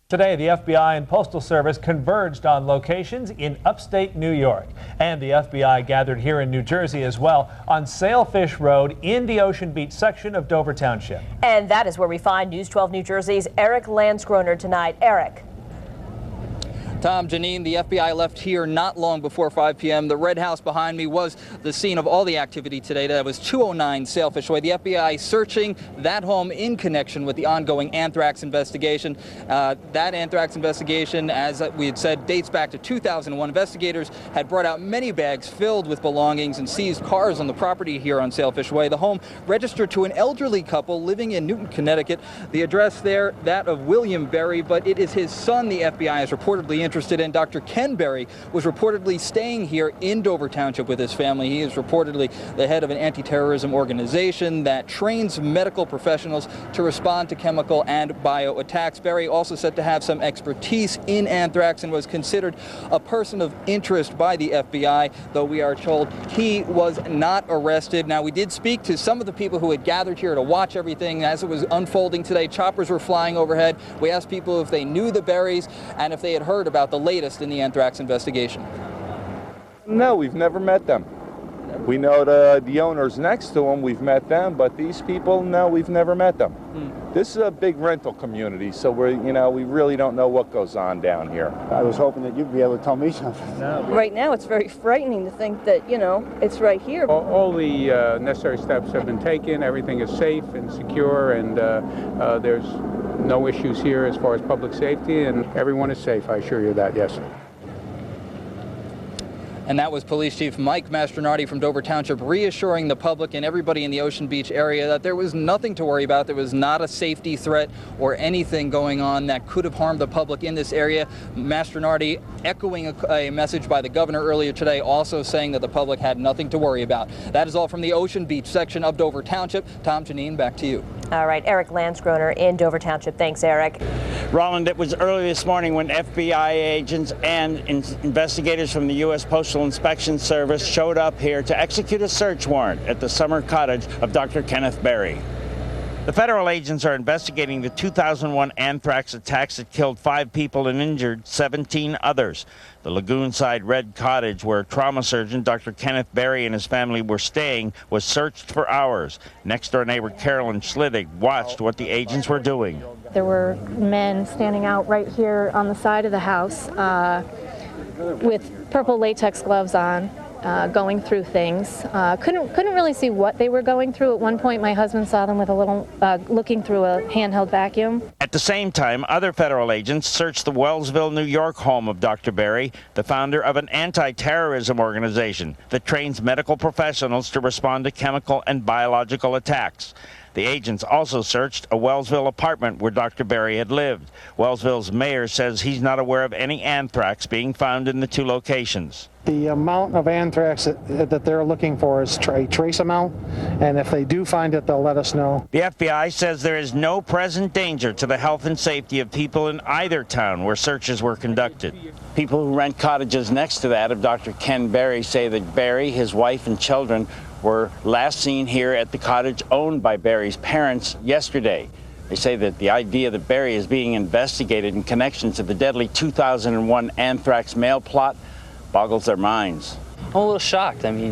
Today, the FBI and Postal Service converged on locations in upstate New York. And the FBI gathered here in New Jersey as well on Sailfish Road in the Ocean Beach section of Dover Township. And that is where we find News 12 New Jersey's Eric Landsgroner tonight. Eric. Tom, Janine, the FBI left here not long before 5 p.m. The red house behind me was the scene of all the activity today. That was 209 Sailfish Way. The FBI searching that home in connection with the ongoing anthrax investigation. That anthrax investigation, as we had said, dates back to 2001. Investigators had brought out many bags filled with belongings and seized cars on the property here on Sailfish Way. The home registered to an elderly couple living in Newton, Connecticut. The address there, that of William Berry, but it is his son the FBI is reportedly interested in. Dr. Ken Berry was reportedly staying here in Dover Township with his family. He is reportedly the head of an anti-terrorism organization that trains medical professionals to respond to chemical and bio attacks. Berry also said to have some expertise in anthrax and was considered a person of interest by the FBI, though we are told he was not arrested. Now, we did speak to some of the people who had gathered here to watch everything as it was unfolding today. Choppers were flying overhead. We asked people if they knew the Berrys and if they had heard about the latest in the anthrax investigation. No, we've never met them. We know the owners next to them, we've met them, but these people, no, we've never met them. This is a big rental community, so we really don't know what goes on down here. I was hoping that you'd be able to tell me something. No. Right now, it's very frightening to think that, it's right here. All the necessary steps have been taken. Everything is safe and secure, and there's no issues here as far as public safety, and everyone is safe, I assure you that, yes. And that was Police Chief Mike Mastronardi from Dover Township reassuring the public and everybody in the Ocean Beach area that there was nothing to worry about. There was not a safety threat or anything going on that could have harmed the public in this area. Mastronardi echoing a message by the governor earlier today, also saying that the public had nothing to worry about. That is all from the Ocean Beach section of Dover Township. Tom, Janine, back to you. All right, Eric Landsgroner in Dover Township. Thanks, Eric. Roland, it was early this morning when FBI agents and investigators from the U.S. Postal Inspection Service showed up here to execute a search warrant at the summer cottage of Dr. Kenneth Berry. The federal agents are investigating the 2001 anthrax attacks that killed 5 people and injured 17 others. The Lagoonside Red Cottage, where trauma surgeon Dr. Kenneth Berry and his family were staying, was searched for hours. Next-door neighbor Carolyn Schlittig watched what the agents were doing. There were men standing out right here on the side of the house with purple latex gloves on, going through things. Couldn't really see what they were going through. At one point, my husband saw them with a little looking through a handheld vacuum. At the same time, other federal agents searched the Wellsville, New York home of Dr. Berry, the founder of an anti-terrorism organization that trains medical professionals to respond to chemical and biological attacks. The agents also searched a Wellsville apartment where Dr. Berry had lived. Wellsville's mayor says he's not aware of any anthrax being found in the 2 locations. The amount of anthrax that they're looking for is a trace amount, and if they do find it, they'll let us know. The FBI says there is no present danger to the health and safety of people in either town where searches were conducted. People who rent cottages next to that of Dr. Ken Berry say that Berry, his wife, and children were last seen here at the cottage owned by Berry's parents yesterday. They say that the idea that Berry is being investigated in connection to the deadly 2001 anthrax mail plot boggles their minds. I'm a little shocked. I mean,